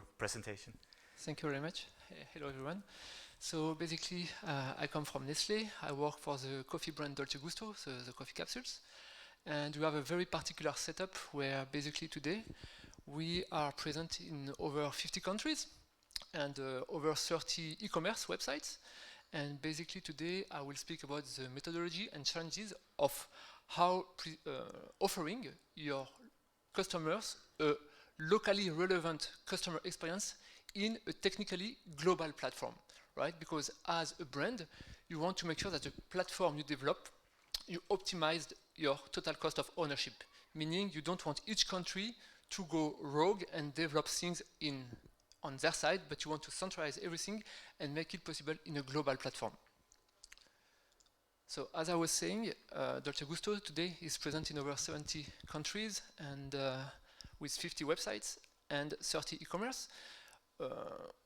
your presentation. Thank you very much. Hello everyone. So basically, I come from Nestlé. I work for the coffee brand Dolce Gusto, so the coffee capsules. And we have a very particular setup where basically today we are present in over 50 countries and over 30 e-commerce websites. And basically today I will speak about the methodology and challenges of how offering your customers a locally relevant customer experience in a technically global platform, right? Because as a brand, you want to make sure that the platform you develop, you optimize your total cost of ownership, meaning you don't want each country to go rogue and develop things on their side, but you want to centralize everything and make it possible in a global platform. So as I was saying, Dolce Gusto today is present in over 70 countries and with 50 websites and 30 e-commerce.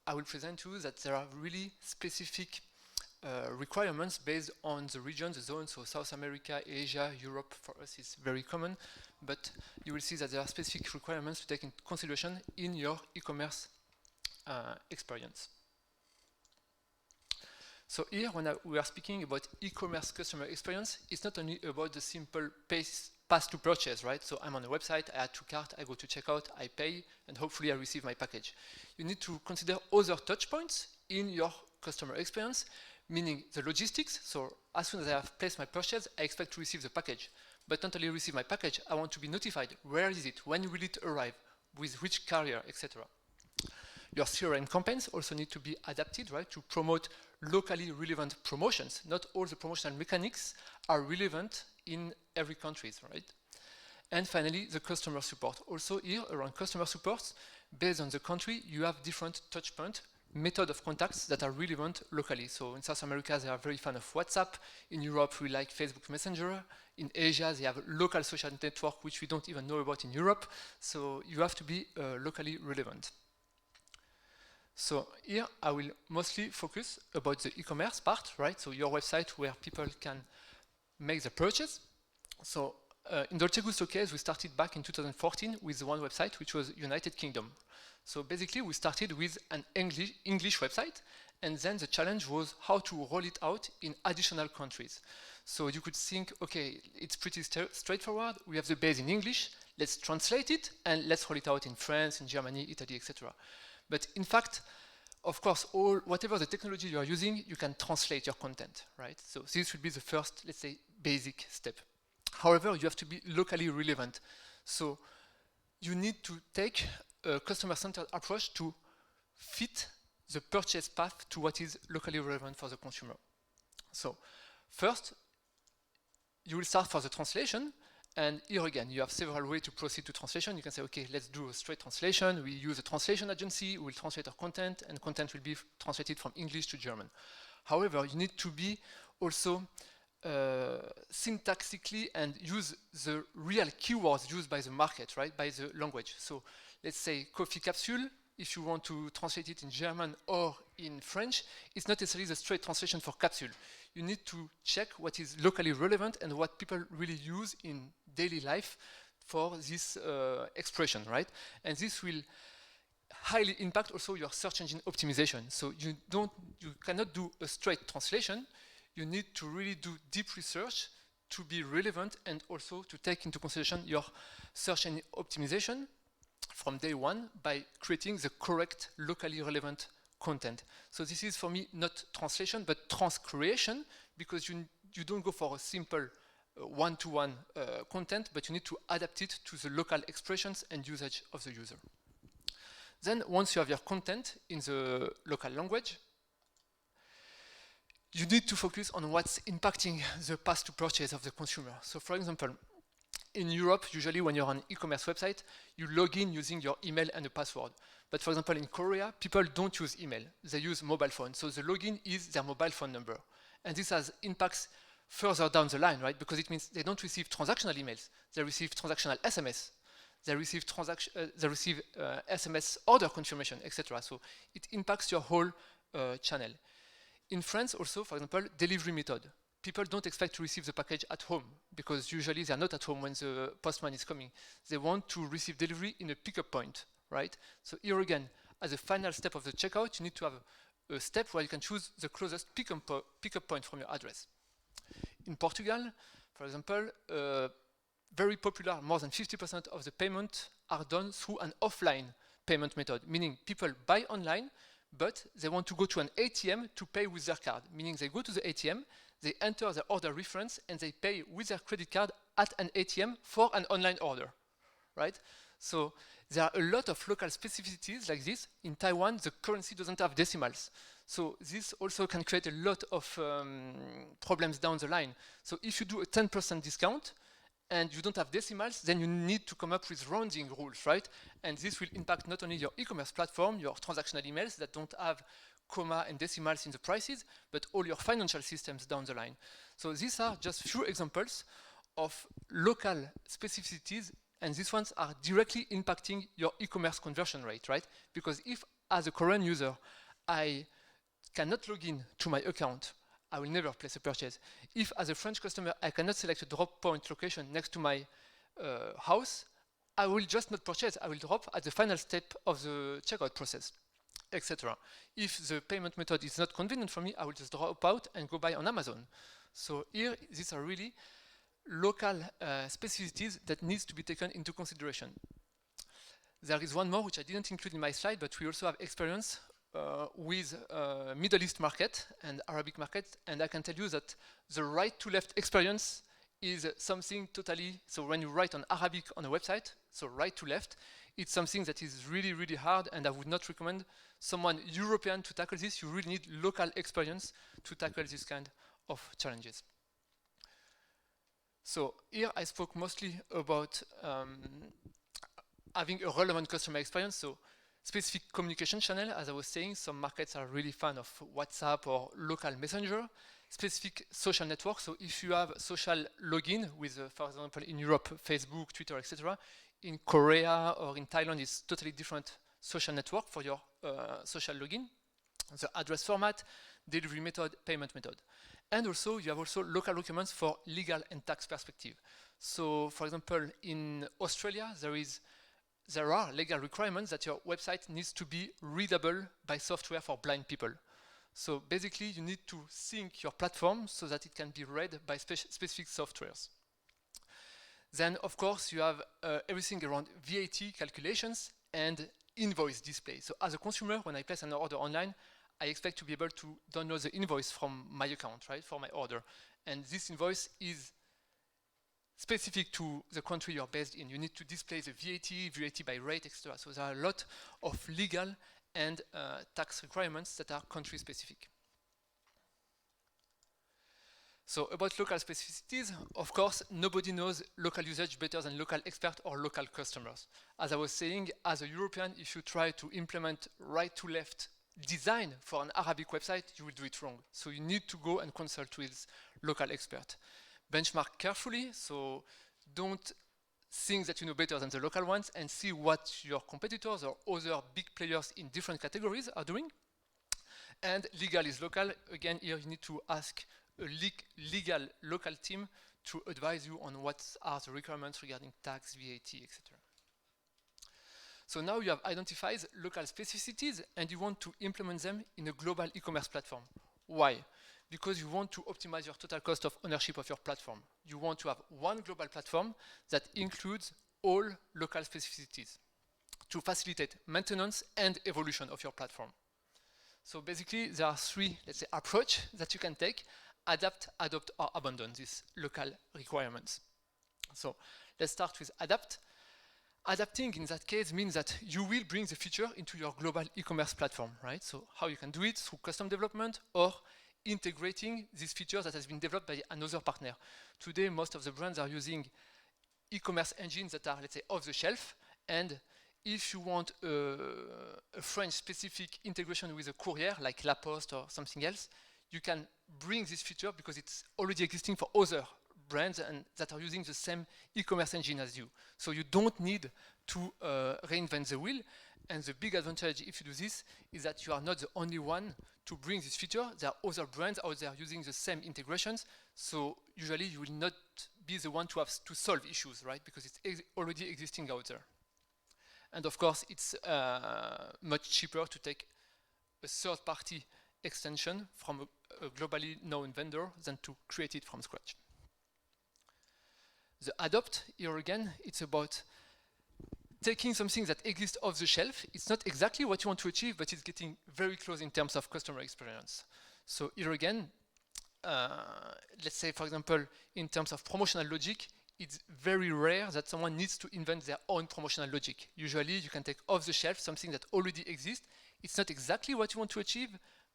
I will present to you that there are really specific requirements based on the region, the zone, so South America, Asia, Europe for us is very common, but you will see that there are specific requirements to take into consideration in your e-commerce experience. So here, when we are speaking about e-commerce customer experience, it's not only about the simple path to purchase, right? So I'm on a website, I add to cart, I go to checkout, I pay, and hopefully I receive my package. You need to consider other touch points in your customer experience, meaning the logistics. So as soon as I have placed my purchase, I expect to receive the package. But not only receive my package, I want to be notified. Where is it? When will it arrive? With which carrier, etc. Your CRM campaigns also need to be adapted, right, to promote locally relevant promotions. Not all the promotional mechanics are relevant in every country, right? And finally, the customer support. Also here, around customer support, based on the country, you have different touch point method of contacts that are relevant locally. So in South America, they are very fan of WhatsApp. In Europe, we like Facebook Messenger. In Asia, they have a local social network, which we don't even know about in Europe. So you have to be locally relevant. So here I will mostly focus about the e-commerce part, right? So your website where people can make the purchase. So in Dolce Gusto case, we started back in 2014 with one website, which was United Kingdom. So basically we started with an English website, and then the challenge was how to roll it out in additional countries. So you could think, okay, it's pretty straightforward. We have the base in English, let's translate it, and let's roll it out in France, in Germany, Italy, etc. But in fact, of course, whatever the technology you are using, you can translate your content, right? So this would be the first, let's say, basic step. However, you have to be locally relevant. So you need to take a customer-centered approach to fit the purchase path to what is locally relevant for the consumer. So first, you will start for the translation. And here again, you have several ways to proceed to translation. You can say, okay, let's do a straight translation. We use a translation agency, we'll translate our content, and content will be translated from English to German. However, you need to be also syntactically and use the real keywords used by the market, right, by the language. So let's say coffee capsule. If you want to translate it in German or in French, it's not necessarily the straight translation for capsule. You need to check what is locally relevant and what people really use in daily life for this expression, right? And this will highly impact also your search engine optimization. So you cannot do a straight translation. You need to really do deep research to be relevant and also to take into consideration your search engine optimization from day one by creating the correct locally relevant content. So this is for me not translation but transcreation, because you don't go for a simple one-to-one content, but you need to adapt it to the local expressions and usage of the user. Then once you have your content in the local language, you need to focus on what's impacting the path to purchase of the consumer. So for example, in Europe, usually when you're on an e-commerce website, you log in using your email and a password. But for example, in Korea, people don't use email. They use mobile phone. So the login is their mobile phone number. And this has impacts further down the line, right? Because it means they don't receive transactional emails. They receive transactional SMS. They receive SMS order confirmation, etc. So it impacts your whole channel. In France also, for example, delivery method. People don't expect to receive the package at home because usually they're not at home when the postman is coming. They want to receive delivery in a pickup point, right? So here again, as a final step of the checkout, you need to have a step where you can choose the closest pickup point from your address. In Portugal, for example, very popular, more than 50% of the payment are done through an offline payment method, meaning people buy online, but they want to go to an ATM to pay with their card, meaning they go to the ATM, they enter their order reference, and they pay with their credit card at an ATM for an online order, right? So there are a lot of local specificities like this. In Taiwan, the currency doesn't have decimals. So this also can create a lot of problems down the line. So if you do a 10% discount, and you don't have decimals, then you need to come up with rounding rules, right? And this will impact not only your e-commerce platform, your transactional emails that don't have comma and decimals in the prices, but all your financial systems down the line. So these are just few examples of local specificities, and these ones are directly impacting your e-commerce conversion rate, right? Because if, as a Korean user, I cannot log in to my account, I will never place a purchase. If, as a French customer, I cannot select a drop point location next to my house, I will just not purchase. I will drop at the final step of the checkout process, etc. If the payment method is not convenient for me, I will just drop out and go buy on Amazon. So here, these are really local specificities that needs to be taken into consideration. There is one more which I didn't include in my slide, but we also have experience with Middle East market and Arabic market, and I can tell you that the right to left experience is something totally, so when you write on Arabic on a website, so right to left, it's something that is really, really hard, and I would not recommend someone European to tackle this. You really need local experience to tackle this kind of challenges. So here I spoke mostly about having a relevant customer experience, so specific communication channel. As I was saying, some markets are really fan of WhatsApp or local messenger. Specific social network, so if you have social login with, for example, in Europe, Facebook, Twitter, etc. In Korea or in Thailand, it's totally different social network for your social login. The address format, delivery method, payment method. And also, you have also local documents for legal and tax perspective. So, for example, in Australia, there are legal requirements that your website needs to be readable by software for blind people. So basically, you need to sync your platform so that it can be read by specific softwares. Then, of course, you have everything around VAT calculations and invoice display. So as a consumer, when I place an order online, I expect to be able to download the invoice from my account, right, for my order. And this invoice is specific to the country you're based in. You need to display the VAT by rate, etc. So there are a lot of legal and tax requirements that are country specific. So about local specificities, of course, nobody knows local usage better than local expert or local customers. As I was saying, as a European, if you try to implement right to left design for an Arabic website, you will do it wrong. So you need to go and consult with local expert. Benchmark carefully, so don't think that you know better than the local ones, and see what your competitors or other big players in different categories are doing. And legal is local. Again, here you need to ask a legal local team to advise you on what are the requirements regarding tax, VAT, etc. So now you have identified local specificities and you want to implement them in a global e-commerce platform. Why? Because you want to optimize your total cost of ownership of your platform. You want to have one global platform that includes all local specificities to facilitate maintenance and evolution of your platform. So basically, there are three, let's say, approaches that you can take: adapt, adopt, or abandon these local requirements. So let's start with adapt. Adapting in that case means that you will bring the feature into your global e-commerce platform, right? So how you can do it through custom development or integrating these features that has been developed by another partner. Today, most of the brands are using e-commerce engines that are, let's say, off the shelf. And if you want a French-specific integration with a courier, like La Poste or something else, you can bring this feature because it's already existing for other brands and that are using the same e-commerce engine as you. So you don't need to reinvent the wheel. And the big advantage if you do this is that you are not the only one to bring this feature. There are other brands out there using the same integrations. So usually you will not be the one to have to solve issues, right? Because it's already existing out there. And of course, it's much cheaper to take a third-party extension from a globally known vendor than to create it from scratch. The adopt, here again, it's about taking something that exists off the shelf. It's not exactly what you want to achieve, but it's getting very close in terms of customer experience. So here again, let's say, for example, in terms of promotional logic, it's very rare that someone needs to invent their own promotional logic. Usually, you can take off the shelf something that already exists. It's not exactly what you want to achieve,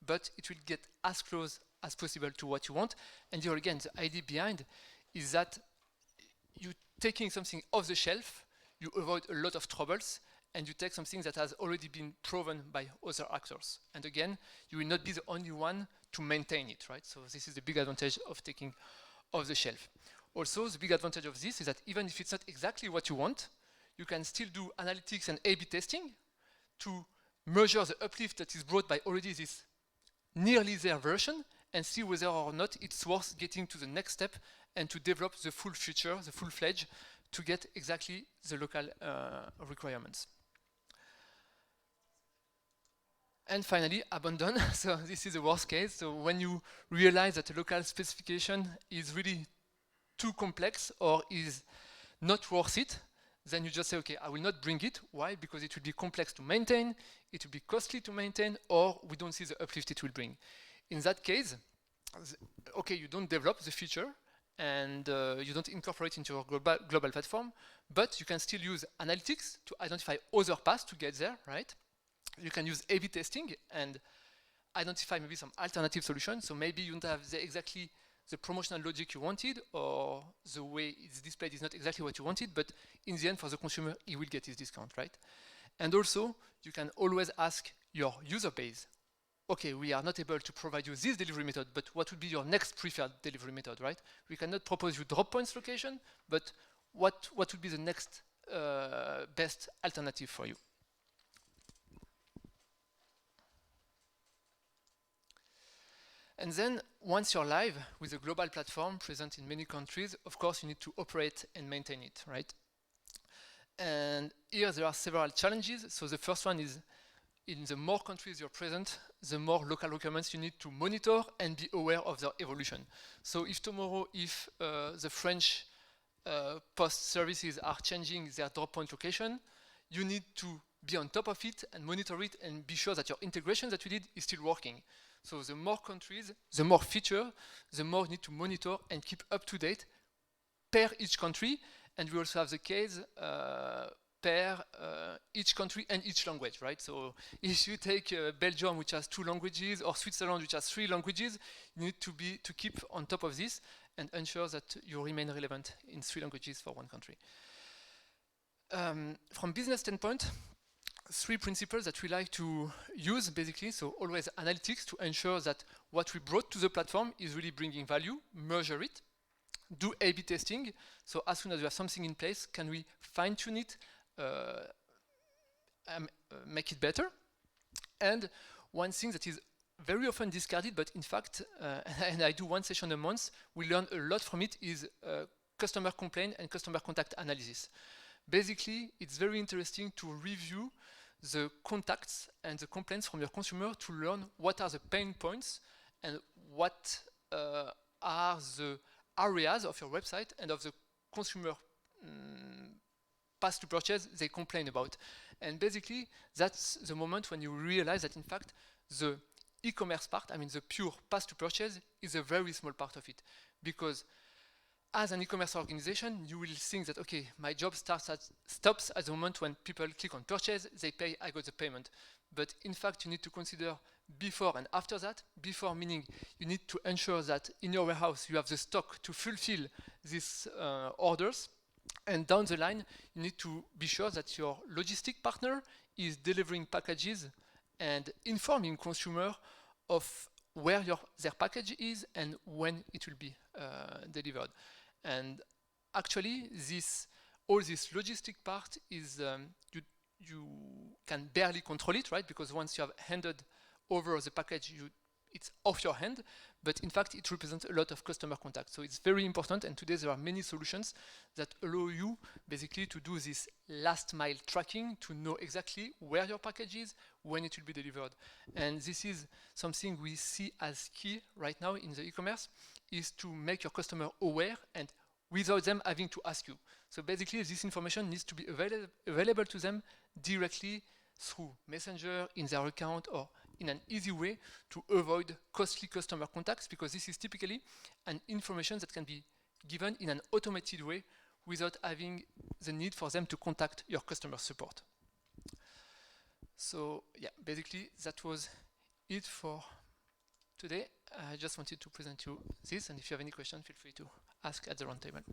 but it will get as close as possible to what you want. And here again, the idea behind is that you taking something off the shelf, you avoid a lot of troubles, and you take something that has already been proven by other actors. And again, you will not be the only one to maintain it, right? So this is the big advantage of taking off the shelf. Also, the big advantage of this is that even if it's not exactly what you want, you can still do analytics and A/B testing to measure the uplift that is brought by already this nearly there version and see whether or not it's worth getting to the next step and to develop the full feature, the full-fledged, to get exactly the local requirements. And finally, abandon. So this is the worst case. So when you realize that a local specification is really too complex or is not worth it, then you just say, okay, I will not bring it. Why? Because it will be complex to maintain, it will be costly to maintain, or we don't see the uplift it will bring. In that case, okay, you don't develop the feature and you don't incorporate into your global platform, but you can still use analytics to identify other paths to get there, right? You can use A/B testing and identify maybe some alternative solutions. So maybe you don't have exactly the promotional logic you wanted, or the way it's displayed is not exactly what you wanted, but in the end, for the consumer, he will get his discount, right? And also, you can always ask your user base, okay, we are not able to provide you this delivery method, but what would be your next preferred delivery method, right? We cannot propose you drop points location, but what would be the next best alternative for you? And then, once you're live with a global platform present in many countries, of course, you need to operate and maintain it, right? And here there are several challenges. So the first one is, in the more countries you're present, the more local requirements you need to monitor and be aware of their evolution. So if tomorrow, the French post services are changing their drop point location, you need to be on top of it and monitor it and be sure that your integration that you did is still working. So the more countries, the more feature, the more you need to monitor and keep up to date per each country. And we also have the case per each country and each language, right? So if you take Belgium, which has 2 languages, or Switzerland, which has 3 languages, you need to keep on top of this and ensure that you remain relevant in 3 languages for one country. From business standpoint, 3 principles that we like to use, basically. So always analytics to ensure that what we brought to the platform is really bringing value, measure it, do A/B testing. So as soon as we have something in place, can we fine-tune it, make it better? And one thing that is very often discarded, but in fact, and I do 1 session a month, we learn a lot from it, is customer complaint and customer contact analysis. Basically, it's very interesting to review the contacts and the complaints from your consumer to learn what are the pain points and what are the areas of your website and of the consumer path to purchase they complain about. And basically, that's the moment when you realize that in fact, the e-commerce part, I mean the pure path to purchase, is a very small part of it. Because as an e-commerce organization, you will think that, okay, my job stops at the moment when people click on purchase, they pay, I got the payment. But in fact, you need to consider before and after that. Before meaning you need to ensure that in your warehouse you have the stock to fulfill these orders. And down the line, you need to be sure that your logistic partner is delivering packages and informing consumer of where their package is and when it will be delivered. And actually, all this logistic part is you can barely control it, right? Because once you have handed over the package, you it's off your hand, but in fact it represents a lot of customer contact. So it's very important, and today there are many solutions that allow you basically to do this last mile tracking, to know exactly where your package is, when it will be delivered. And this is something we see as key right now in the e-commerce, is to make your customer aware and without them having to ask you. So basically this information needs to be available to them directly through Messenger, in their account, or in an easy way to avoid costly customer contacts, because this is typically an information that can be given in an automated way without having the need for them to contact your customer support. So yeah, basically that was it for today. I just wanted to present you this, and if you have any questions, feel free to ask at the roundtable.